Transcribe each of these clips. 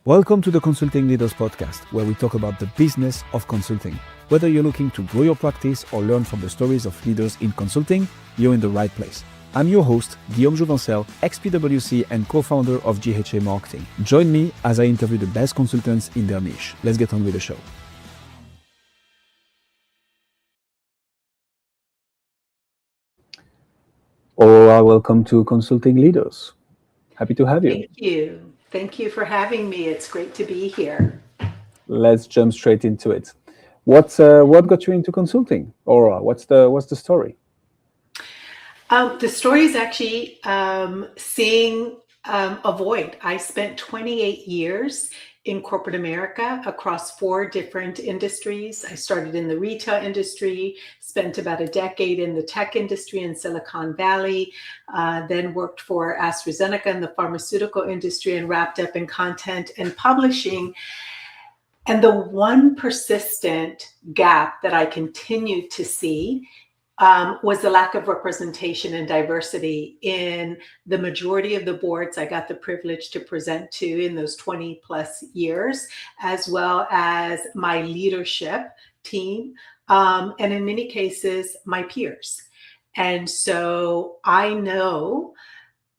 Welcome to the Consulting Leaders Podcast, where we talk about the business of consulting. Whether you're looking to grow your practice or learn from the stories of leaders in consulting, you're in the right place. I'm your host, Guillaume Jouvencel, ex-PwC and co-founder of GHA Marketing. Join me as I interview the best consultants in their niche. Let's get on with the show. Aurora, welcome to Consulting Leaders. Happy to have you. Thank you. Thank you for having me. It's great to be here. Let's jump straight into it. What got you into consulting, Aurora? What's the story? The story is actually seeing a void. I spent 28 years in corporate America across 4 different industries. I started in the retail industry, spent about a decade in the tech industry in Silicon Valley, then worked for AstraZeneca in the pharmaceutical industry and wrapped up in content and publishing. And the one persistent gap that I continued to see was the lack of representation and diversity in the majority of the boards I got the privilege to present to in those 20 plus years, as well as my leadership team, and in many cases, my peers. And so I know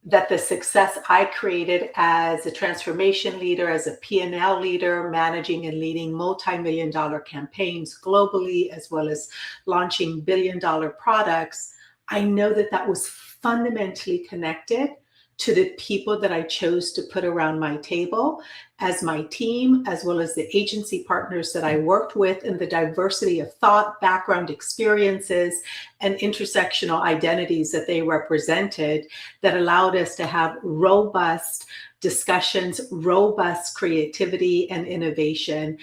that the success I created as a transformation leader, as a P&L leader, managing and leading multi-million-dollar campaigns globally, as well as launching billion-dollar products, I know that that was fundamentally connected to the people that I chose to put around my table as my team, as well as the agency partners that I worked with, and the diversity of thought, background experiences, and intersectional identities that they represented that allowed us to have robust discussions, robust creativity and innovation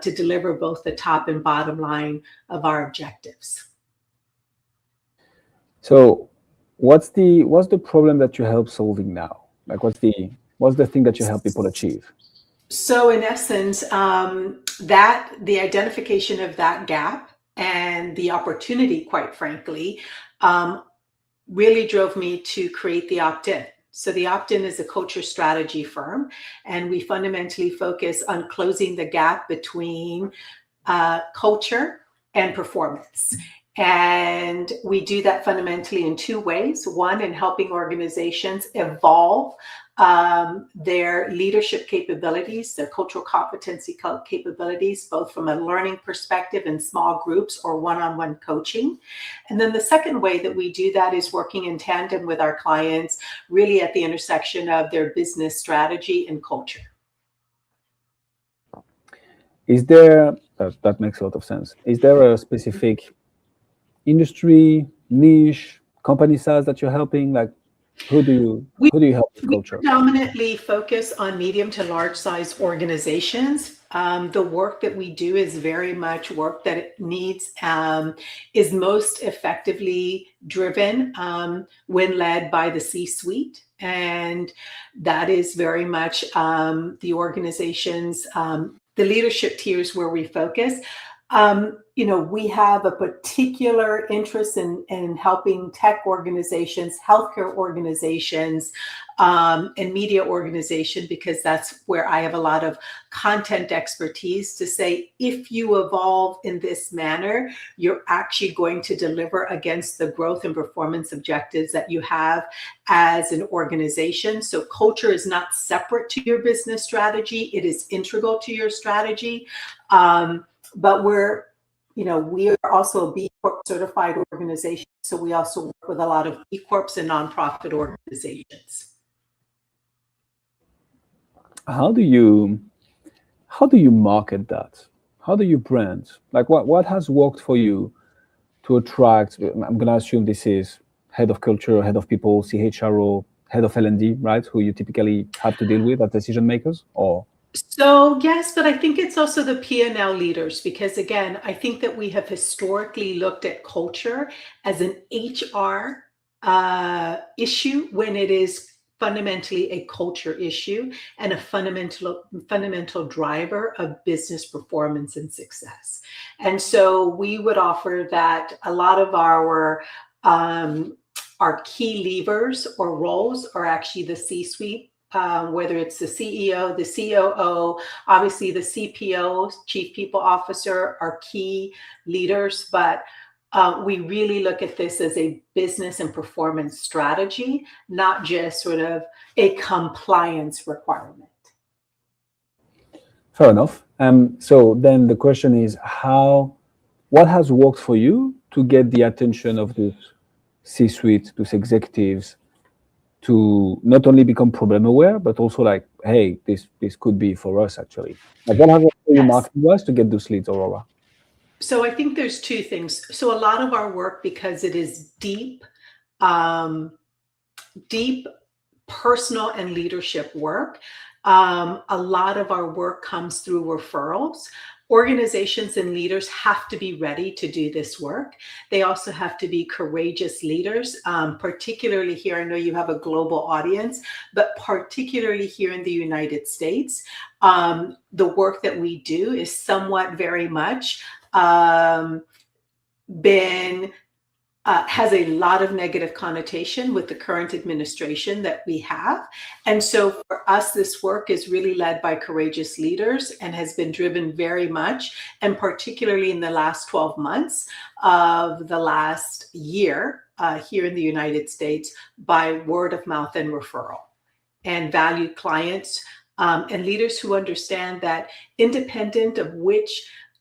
to deliver both the top and bottom line of our objectives. So what's the problem that you help solving now? Like what's the thing that you help people achieve? So in essence, that the identification of that gap and the opportunity, quite frankly, really drove me to create the Opt-in. So the Opt-in is a culture strategy firm, and we fundamentally focus on closing the gap between culture and performance. And we do that fundamentally in 2 ways. One, in helping organizations evolve their leadership capabilities, their cultural competency capabilities, both from a learning perspective in small groups or one-on-one coaching. And then the second way that we do that is working in tandem with our clients, really at the intersection of their business strategy and culture. Is there, that makes a lot of sense. Is there a specific industry, niche, company size that you're helping? Like who do you help with culture? We predominantly focus on medium to large size organizations. The work that we do is very much work that it needs, is most effectively driven when led by the C-suite. And that is very much the organizations, the leadership tiers where we focus. We have a particular interest in helping tech organizations, healthcare organizations, and media organizations, because that's where I have a lot of content expertise to say, if you evolve in this manner, you're actually going to deliver against the growth and performance objectives that you have as an organization. So culture is not separate to your business strategy. It is integral to your strategy. But we are also a B Corp-certified organization, so we also work with a lot of B Corps and nonprofit organizations. How do you market that? How do you brand? Like what has worked for you to attract? I'm going to assume this is head of culture, head of people, CHRO, head of L&D, right? Who you typically have to deal with as decision makers, or? So yes, but I think it's also the P&L leaders, because again, I think that we have historically looked at culture as an HR issue when it is fundamentally a culture issue and a fundamental driver of business performance and success. And so we would offer that a lot of our key levers or roles are actually the C-suite whether it's the CEO, the COO, obviously the CPO, Chief People Officer, are key leaders, but we really look at this as a business and performance strategy, not just sort of a compliance requirement. Fair enough. So then the question is, what has worked for you to get the attention of this C-suite, those executives, to not only become problem aware, but also like, hey, this could be for us actually. Like, what have you marketing was to get those leads, Aurora? So I think there's two things. So a lot of our work, because it is deep personal and leadership work, a lot of our work comes through referrals. Organizations and leaders have to be ready to do this work. They also have to be courageous leaders, particularly here. I know you have a global audience, but particularly here in the United States, the work that we do is somewhat very much has a lot of negative connotation with the current administration that we have. And so for us, this work is really led by courageous leaders and has been driven very much, and particularly in the last 12 months of the last year here in the United States, by word of mouth and referral, and valued clients and leaders who understand that independent of which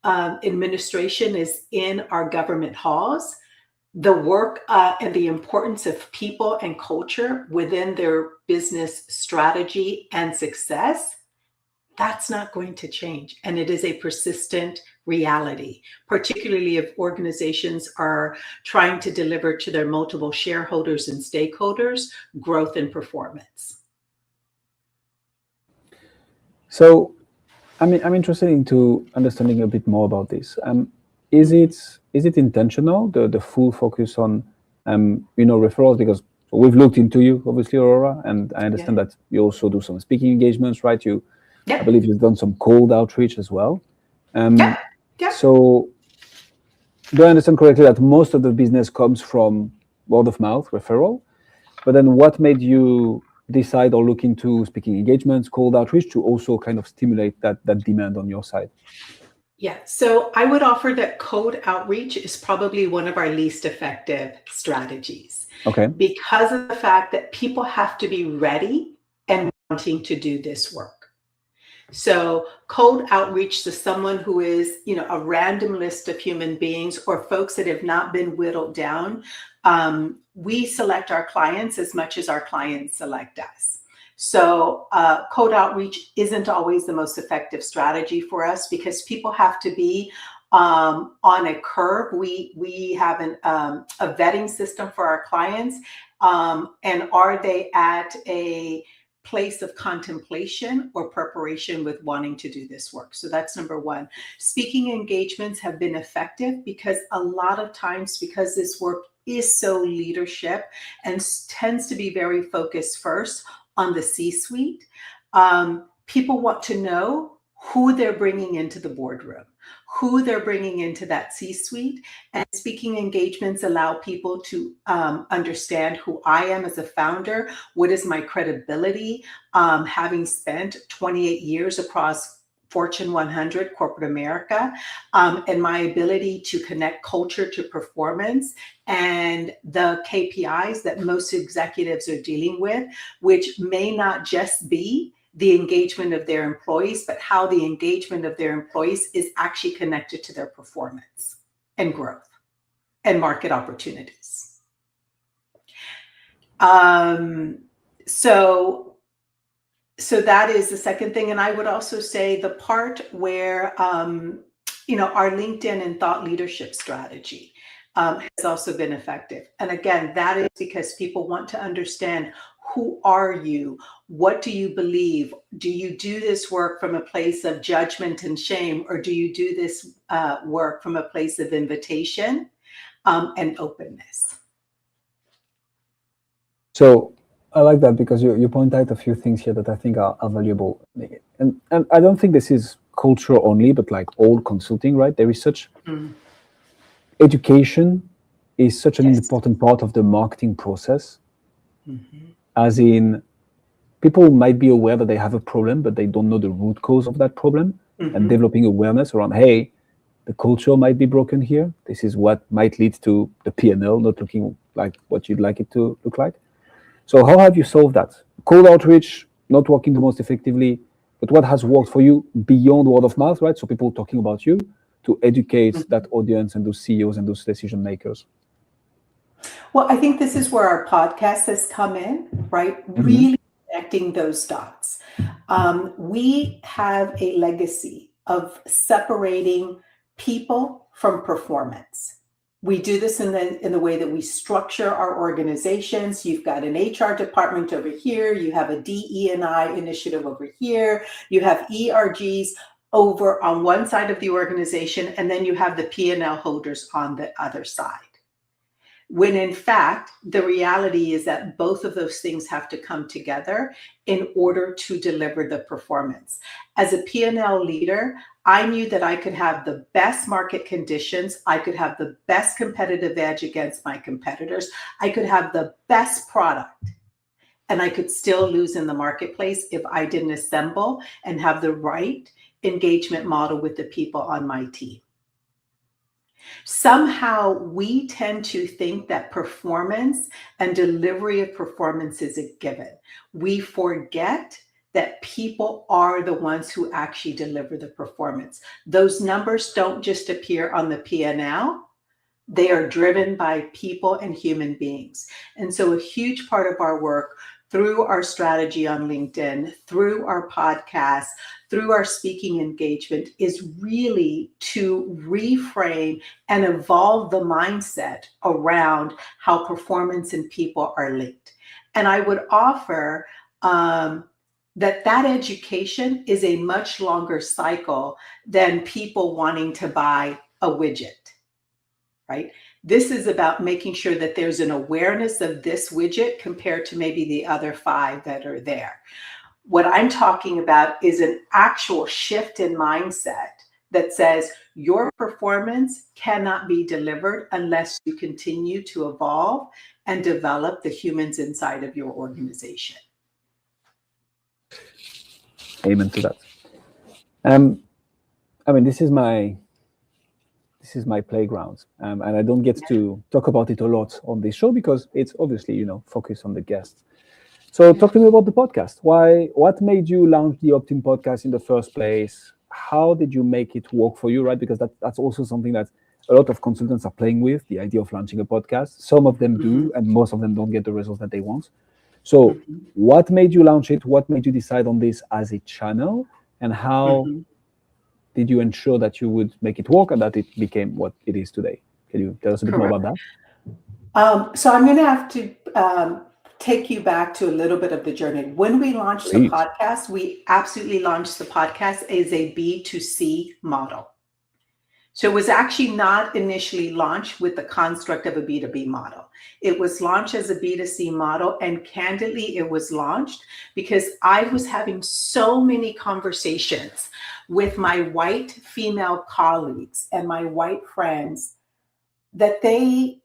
administration is in our government halls, the work and the importance of people and culture within their business strategy and success, that's not going to change. And it is a persistent reality, particularly if organizations are trying to deliver to their multiple shareholders and stakeholders growth and performance. So, I'm interested into understanding a bit more about this. Is it intentional, the full focus on referrals? Because we've looked into you, obviously, Aurora, and I understand that you also do some speaking engagements, right? I believe you've done some cold outreach as well. So do I understand correctly that most of the business comes from word of mouth referral? But then what made you decide or look into speaking engagements, cold outreach, to also kind of stimulate that demand on your side? Yeah, so I would offer that cold outreach is probably one of our least effective strategies. Okay. Because of the fact that people have to be ready and wanting to do this work. So cold outreach to someone who is, a random list of human beings or folks that have not been whittled down. We select our clients as much as our clients select us. So cold outreach isn't always the most effective strategy for us because people have to be on a curve. We have a vetting system for our clients. And are they at a place of contemplation or preparation with wanting to do this work? So that's number one. Speaking engagements have been effective because a lot of times, because this work is so leadership and tends to be very focused first on the C-suite, people want to know who they're bringing into the boardroom, who they're bringing into that C-suite. And speaking engagements allow people to understand who I am as a founder, what is my credibility, having spent 28 years across Fortune 100 corporate America, and my ability to connect culture to performance and the KPIs that most executives are dealing with, which may not just be the engagement of their employees, but how the engagement of their employees is actually connected to their performance and growth and market opportunities. So that is the second thing. And I would also say the part where, our LinkedIn and thought leadership strategy has also been effective. And again, that is because people want to understand, who are you? What do you believe? Do you do this work from a place of judgment and shame, or do you do this work from a place of invitation and openness? So I like that because you point out a few things here that I think are valuable. And I don't think this is culture only, but like all consulting, right? There is such education is such an important part of the marketing process. As in, people might be aware that they have a problem, but they don't know the root cause of that problem. And developing awareness around, hey, the culture might be broken here. This is what might lead to the P&L not looking like what you'd like it to look like. So how have you solved that? Cold outreach, not working the most effectively, but what has worked for you beyond word of mouth, right? So people talking about you to educate that audience and those CEOs and those decision makers. Well, I think this is where our podcast has come in, right? Really connecting those dots. We have a legacy of separating people from performance. We do this in the way that we structure our organizations. You've got an HR department over here. You have a DE&I initiative over here. You have ERGs over on one side of the organization, and then you have the P&L holders on the other side. When in fact, the reality is that both of those things have to come together in order to deliver the performance. As a P&L leader, I knew that I could have the best market conditions. I could have the best competitive edge against my competitors. I could have the best product, and I could still lose in the marketplace if I didn't assemble and have the right engagement model with the people on my team. Somehow we tend to think that performance and delivery of performance is a given. We forget that people are the ones who actually deliver the performance. Those numbers don't just appear on the P&L. They are driven by people and human beings. And so a huge part of our work through our strategy on LinkedIn, through our podcast, through our speaking engagement is really to reframe and evolve the mindset around how performance and people are linked. And I would offer that education is a much longer cycle than people wanting to buy a widget, right? This is about making sure that there's an awareness of this widget compared to maybe the other 5 that are there. What I'm talking about is an actual shift in mindset that says your performance cannot be delivered unless you continue to evolve and develop the humans inside of your organization. Amen to that. I mean, this is my playground, and I don't get to talk about it a lot on this show because it's obviously, focused on the guests. So talk to me about the podcast. What made you launch the Opt-in podcast in the first place? How did you make it work for you, right? Because that's also something that a lot of consultants are playing with, the idea of launching a podcast. Some of them do, and most of them don't get the results that they want. So what made you launch it? What made you decide on this as a channel? And how did you ensure that you would make it work and that it became what it is today? Can you tell us a bit more about that? So I'm going to have to take you back to a little bit of the journey. When we launched the podcast, we absolutely launched the podcast as a B2C model. So it was actually not initially launched with the construct of a B2B model. It was launched as a B2C model, and candidly, it was launched because I was having so many conversations with my white female colleagues and my white friends that they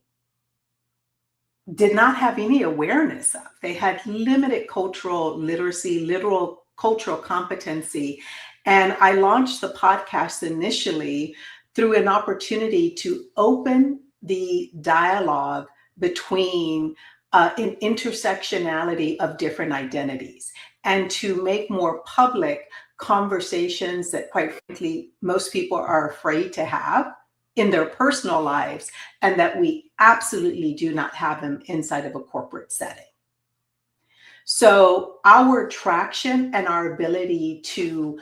did not have any awareness of. They had limited cultural literacy, literal cultural competency. And I launched the podcast initially through an opportunity to open the dialogue between an intersectionality of different identities and to make more public conversations that, quite frankly, most people are afraid to have in their personal lives, and that we absolutely do not have them inside of a corporate setting. So our traction and our ability to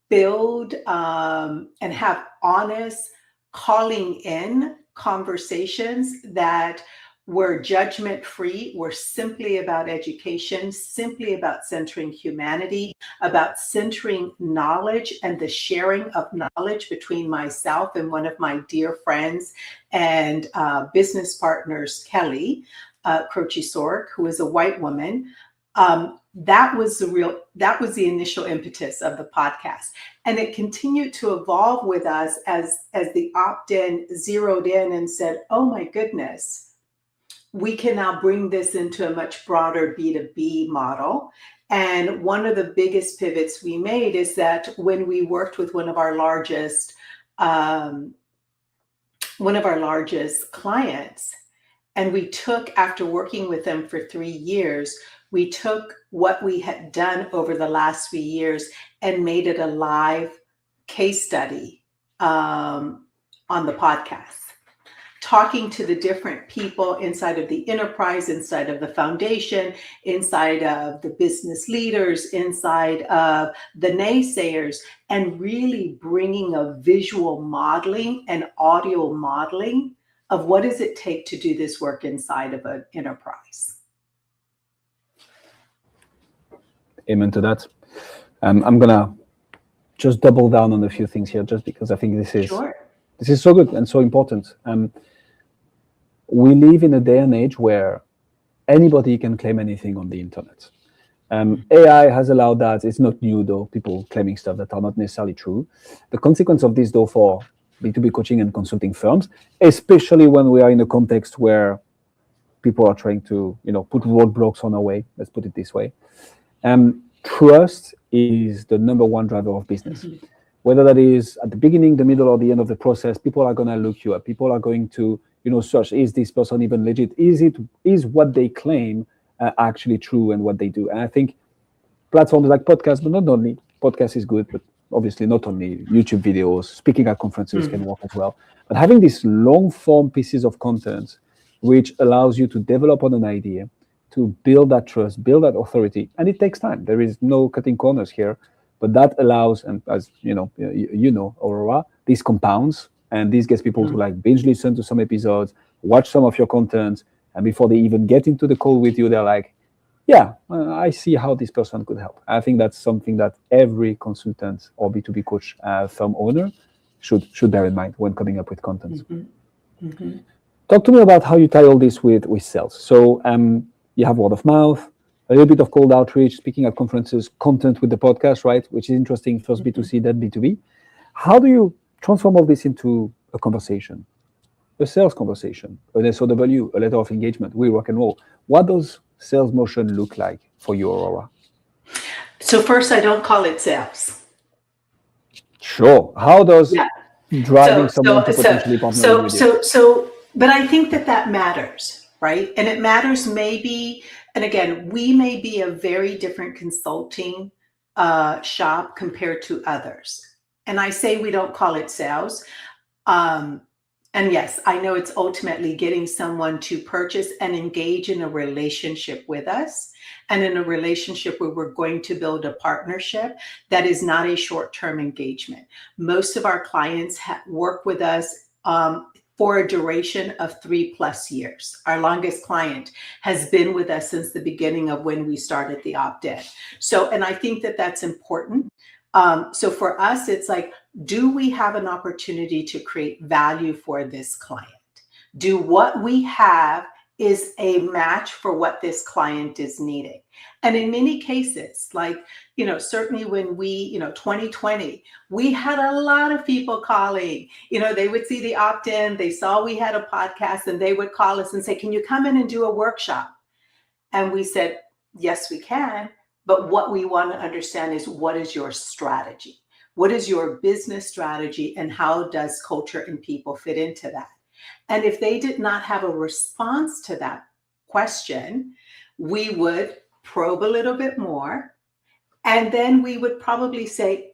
build and have honest calling in conversations that were judgment-free, were simply about education, simply about centering humanity, about centering knowledge and the sharing of knowledge between myself and one of my dear friends and business partners, Kelly Croce-Sorg, who is a white woman. That was the initial impetus of the podcast. And it continued to evolve with us as the opt-in zeroed in and said, oh my goodness, we can now bring this into a much broader B2B model. And one of the biggest pivots we made is that when we worked with one of our largest clients, and we took, after working with them for 3 years, we took what we had done over the last 3 years and made it a live case study on the podcast, talking to the different people inside of the enterprise, inside of the foundation, inside of the business leaders, inside of the naysayers, and really bringing a visual modeling and audio modeling of what does it take to do this work inside of an enterprise. Amen to that. I'm gonna just double down on a few things here, just because I think this is so good and so important. We live in a day and age where anybody can claim anything on the internet. AI has allowed that. It's not new though, people claiming stuff that are not necessarily true. The consequence of this though for B2B coaching and consulting firms, especially when we are in a context where people are trying to, put roadblocks on our way, let's put it this way. Trust is the number one driver of business. Mm-hmm. Whether that is at the beginning, the middle, or the end of the process, people are going to look you up. People are going to, search, is this person even legit? Is what they claim actually true and what they do? And I think platforms like podcasts, but not only, podcast is good, but obviously not only YouTube videos, speaking at conferences can work as well. But having these long form pieces of content, which allows you to develop on an idea, to build that trust, build that authority, and it takes time. There is no cutting corners here, but that allows, and as you know, Aurora, this compounds, and this gets people to binge listen to some episodes, watch some of your content, and before they even get into the call with you, they're like, yeah, I see how this person could help. I think that's something that every consultant or B2B coach firm owner should bear in mind when coming up with content. Mm-hmm. Mm-hmm. Talk to me about how you tie all this with sales. So you have word of mouth, a little bit of cold outreach, speaking at conferences, content with the podcast, right? Which is interesting, first B2C, then B2B. How do you transform all this into a conversation, a sales conversation, an SOW, a letter of engagement, we rock and roll? What does sales motion look like for you, Aurora? So first, I don't call it sales. Sure. How does driving someone to potentially partner with you? But I think that matters, right? And it matters maybe, and again, we may be a very different consulting shop compared to others. And I say we don't call it sales. And yes, I know it's ultimately getting someone to purchase and engage in a relationship with us, and in a relationship where we're going to build a partnership that is not a short-term engagement. Most of our clients work with us for a duration of 3+ years. Our longest client has been with us since the beginning of when we started the opt-in. So, and I think that's important. So for us, it's like, do we have an opportunity to create value for this client? Do what we have is a match for what this client is needing? And in many cases, like, certainly when we, 2020, we had a lot of people calling, they would see the opt-in, they saw we had a podcast, and they would call us and say, can you come in and do a workshop? And we said, yes, we can. But what we want to understand is, what is your strategy? What is your business strategy, and how does culture and people fit into that? And if they did not have a response to that question, we would probe a little bit more. And then we would probably say,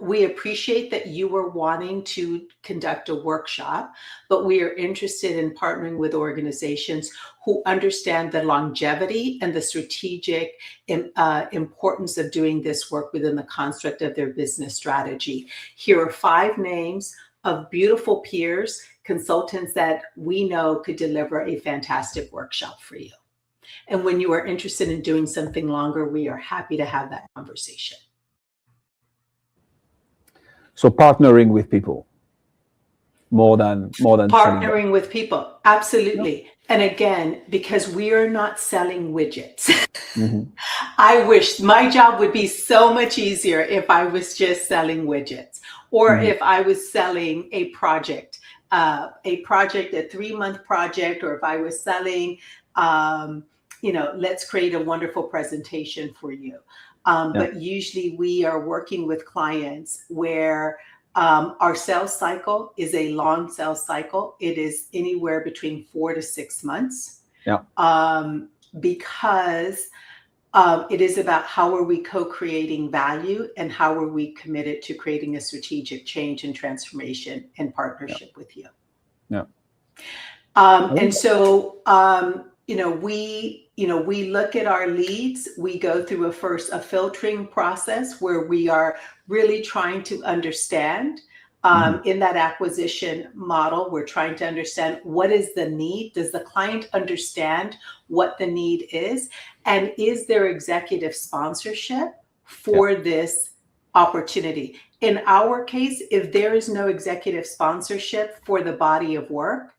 we appreciate that you were wanting to conduct a workshop, but we are interested in partnering with organizations who understand the longevity and the strategic importance of doing this work within the construct of their business strategy. Here are 5 names of beautiful peers, consultants that we know could deliver a fantastic workshop for you. And when you are interested in doing something longer, we are happy to have that conversation. So partnering with people more than partnering with people. Absolutely. Yep. And again, because we are not selling widgets. Mm-hmm. I wish my job would be so much easier if I was just selling widgets, or if I was selling a project, a 3-month project, or if I was selling, let's create a wonderful presentation for you. But usually we are working with clients where our sales cycle is a long sales cycle. It is anywhere between 4 to 6 months. Because it is about how are we co-creating value and how are we committed to creating a strategic change and transformation in partnership with you. And so, we look at our leads. We go through a filtering process where we are really trying to understand. In that acquisition model, we're trying to understand what is the need. Does the client understand what the need is? And is there executive sponsorship for this opportunity? In our case, if there is no executive sponsorship for the body of work,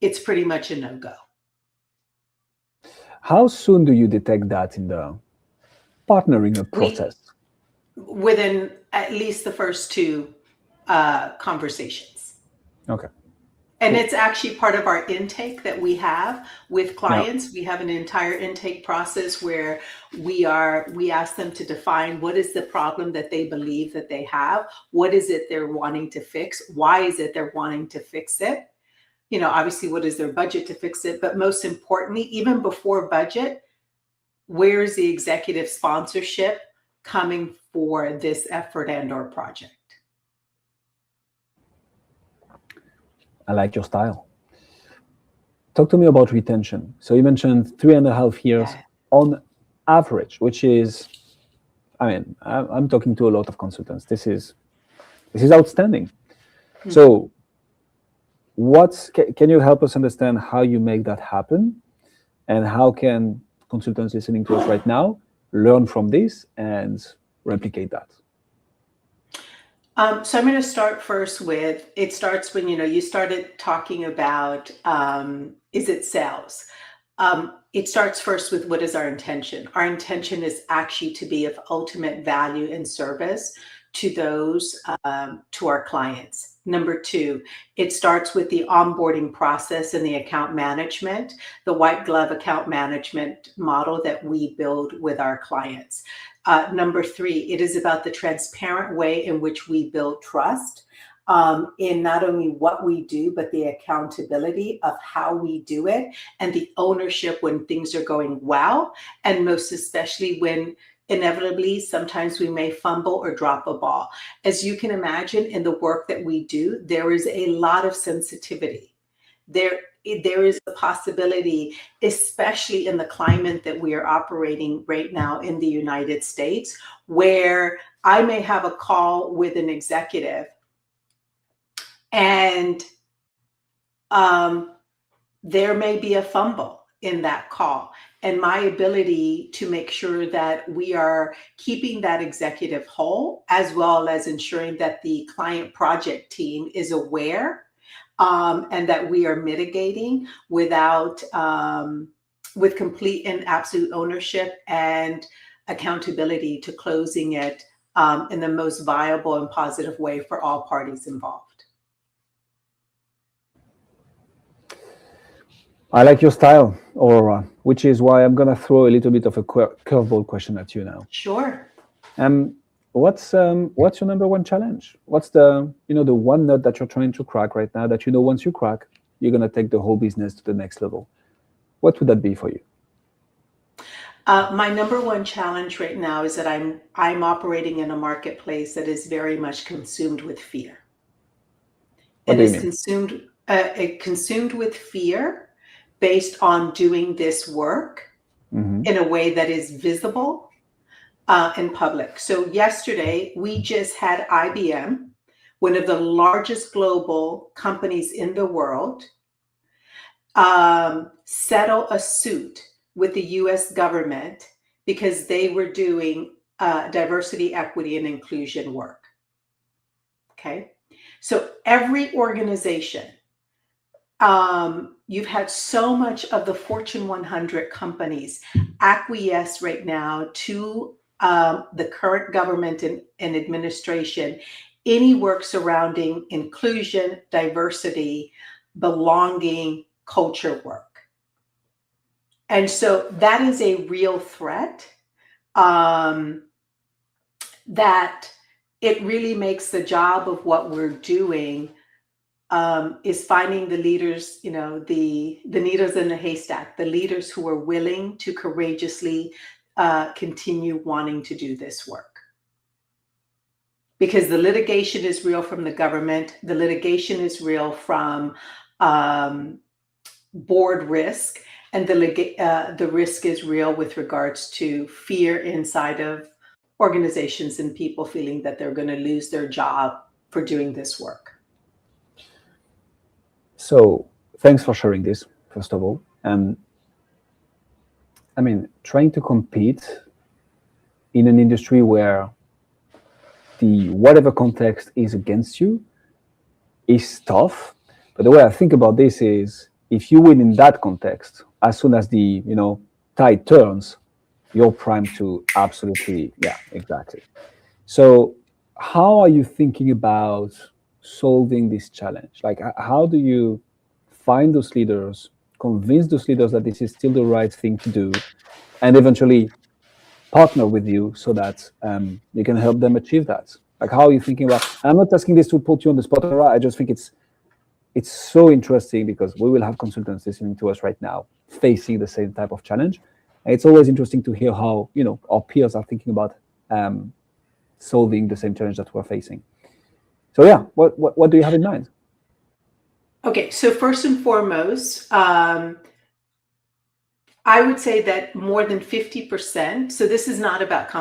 it's pretty much a no-go. How soon do you detect that in the partnering process? Within at least the first 2 conversations. Okay. And it's actually part of our intake that we have with clients. We have an entire intake process where we ask them to define what is the problem that they believe that they have, what is it they're wanting to fix, why is it they're wanting to fix it, obviously what is their budget to fix it, but most importantly, even before budget, where is the executive sponsorship coming for this effort and or project? I like your style. Talk to me about retention. So you mentioned 3.5 years on average, which is, I'm talking to a lot of consultants. This is outstanding. So can you help us understand how you make that happen, and how can consultants listening to us right now learn from this and replicate that? So I'm going to start first with, it starts when, you started talking about, is it sales? It starts first with what is our intention? Our intention is actually to be of ultimate value and service to those, to our clients. Number 2, it starts with the onboarding process and the account management, the white glove account management model that we build with our clients. Number 3, it is about the transparent way in which we build trust in not only what we do, but the accountability of how we do it, and the ownership when things are going well, and most especially when inevitably sometimes we may fumble or drop a ball. As you can imagine, in the work that we do, there is a lot of sensitivity. There is a possibility, especially in the climate that we are operating right now in the United States, where I may have a call with an executive and there may be a fumble in that call. And my ability to make sure that we are keeping that executive whole, as well as ensuring that the client project team is aware and that we are mitigating without, with complete and absolute ownership and accountability to closing it in the most viable and positive way for all parties involved. I like your style, Aurora, which is why I'm going to throw a little bit of a curveball question at you now. Sure. What's your number one challenge? What's the the one nut that you're trying to crack right now that once you crack, you're going to take the whole business to the next level? What would that be for you? My number one challenge right now is that I'm operating in a marketplace that is very much consumed with fear. What It do you is mean? consumed with fear based on doing this work in a way that is visible in public. So yesterday, we just had IBM, one of the largest global companies in the world, settle a suit with the US government because they were doing diversity, equity, and inclusion work. Okay. So every organization, you've had so much of the Fortune 100 companies acquiesce right now to the current government and administration, any work surrounding inclusion, diversity, belonging, culture work. And so that is a real threat, that it really makes the job of what we're doing, is finding the leaders, the needles in the haystack, the leaders who are willing to courageously continue wanting to do this work. Because the litigation is real from the government, the litigation is real from board risk, and the risk is real with regards to fear inside of organizations and people feeling that they're going to lose their job for doing this work. So thanks for sharing this, first of all. Trying to compete in an industry where the whatever context is against you is tough. But the way I think about this is, if you win in that context, as soon as the tide turns, you're primed to absolutely, yeah, exactly. So how are you thinking about solving this challenge? Like, how do you find those leaders, convince those leaders that this is still the right thing to do, and eventually partner with you so that you can help them achieve that? Like, how are you thinking about? I'm not asking this to put you on the spot, Aurora. I just think it's so interesting, because we will have consultants listening to us right now facing the same type of challenge. And it's always interesting to hear how our peers are thinking about solving the same challenge that we're facing. So yeah, what do you have in mind? Okay, so first and foremost, I would say that more than 50%, so this is not about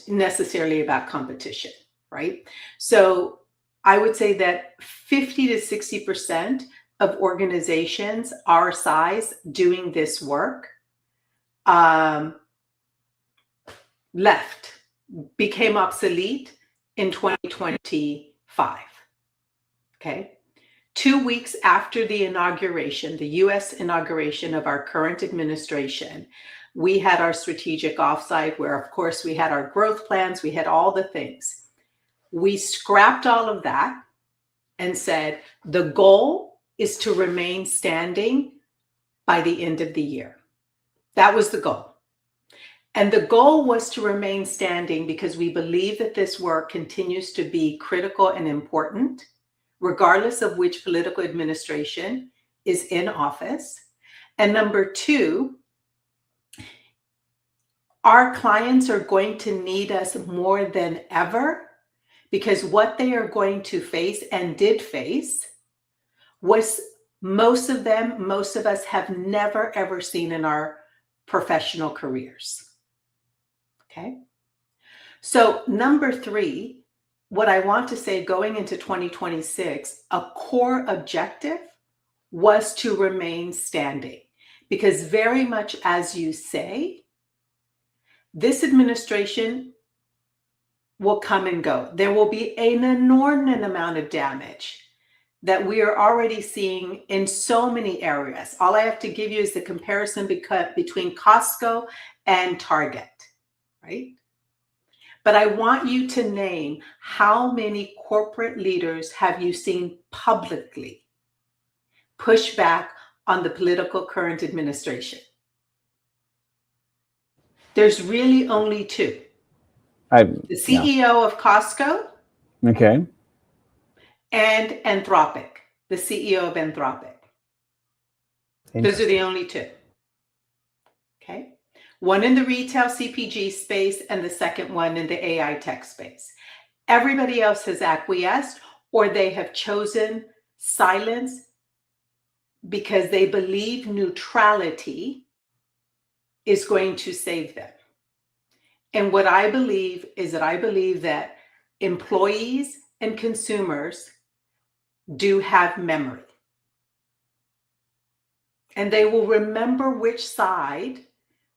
necessarily about competition, right? So I would say that 50 to 60% of organizations our size doing this work left, became obsolete in 2025. Okay. 2 weeks after the inauguration, the US inauguration of our current administration, we had our strategic offsite where, of course, we had our growth plans, we had all the things. We scrapped all of that and said, the goal is to remain standing by the end of the year. That was the goal. And the goal was to remain standing because we believe that this work continues to be critical and important, regardless of which political administration is in office. And number two, our clients are going to need us more than ever, because what they are going to face and did face was most of us have never, ever seen in our professional careers. Okay. So number three, what I want to say going into 2026, a core objective was to remain standing, because very much as you say, this administration will come and go. There will be an inordinate amount of damage that we are already seeing in so many areas. All I have to give you is the comparison between Costco and Target, right? But I want you to name how many corporate leaders have you seen publicly push back on the political current administration? There's really only two. The CEO of Costco. Okay. And Anthropic, the CEO of Anthropic. Those are the only two. Okay. One in the retail CPG space and the second one in the AI tech space. Everybody else has acquiesced, or they have chosen silence because they believe neutrality is going to save them. And what I believe is that I believe that employees and consumers do have memory. And they will remember which side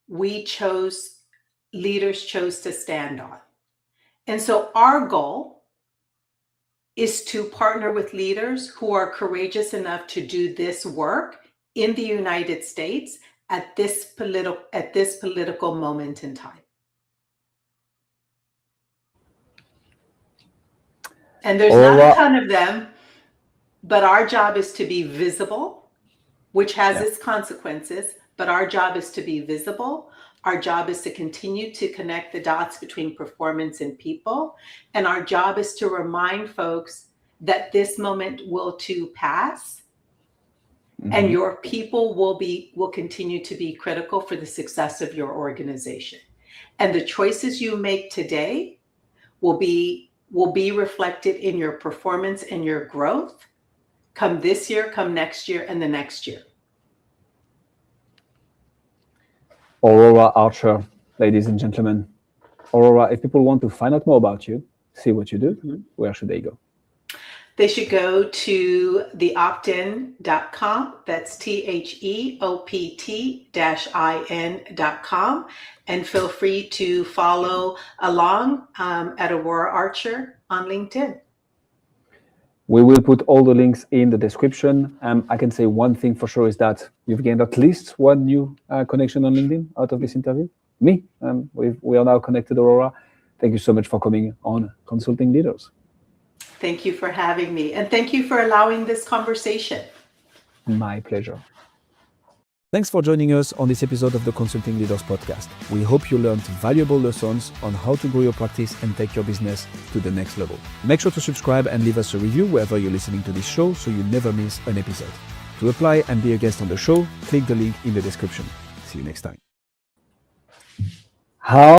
leaders chose to stand on. And so our goal is to partner with leaders who are courageous enough to do this work in the United States at this political moment in time. And there's not a ton of them, but our job is to be visible, which has its consequences, but our job is to be visible. Our job is to continue to connect the dots between performance and people. And our job is to remind folks that this moment will too pass, and your people will continue to be critical for the success of your organization. And the choices you make today will be reflected in your performance and your growth come this year, come next year, and the next year. Aurora Archer, ladies and gentlemen. Aurora, if people want to find out more about you, see what you do, where should they go? They should go to theoptin.com. That's THEOPT-IN.com. And feel free to follow along at Aurora Archer on LinkedIn. We will put all the links in the description. I can say one thing for sure is that you've gained at least one new connection on LinkedIn out of this interview. Me, we are now connected, Aurora. Thank you so much for coming on Consulting Leaders. Thank you for having me. And thank you for allowing this conversation. My pleasure. Thanks for joining us on this episode of the Consulting Leaders Podcast. We hope you learned valuable lessons on how to grow your practice and take your business to the next level. Make sure to subscribe and leave us a review wherever you're listening to this show so you never miss an episode. To apply and be a guest on the show, click the link in the description. See you next time. How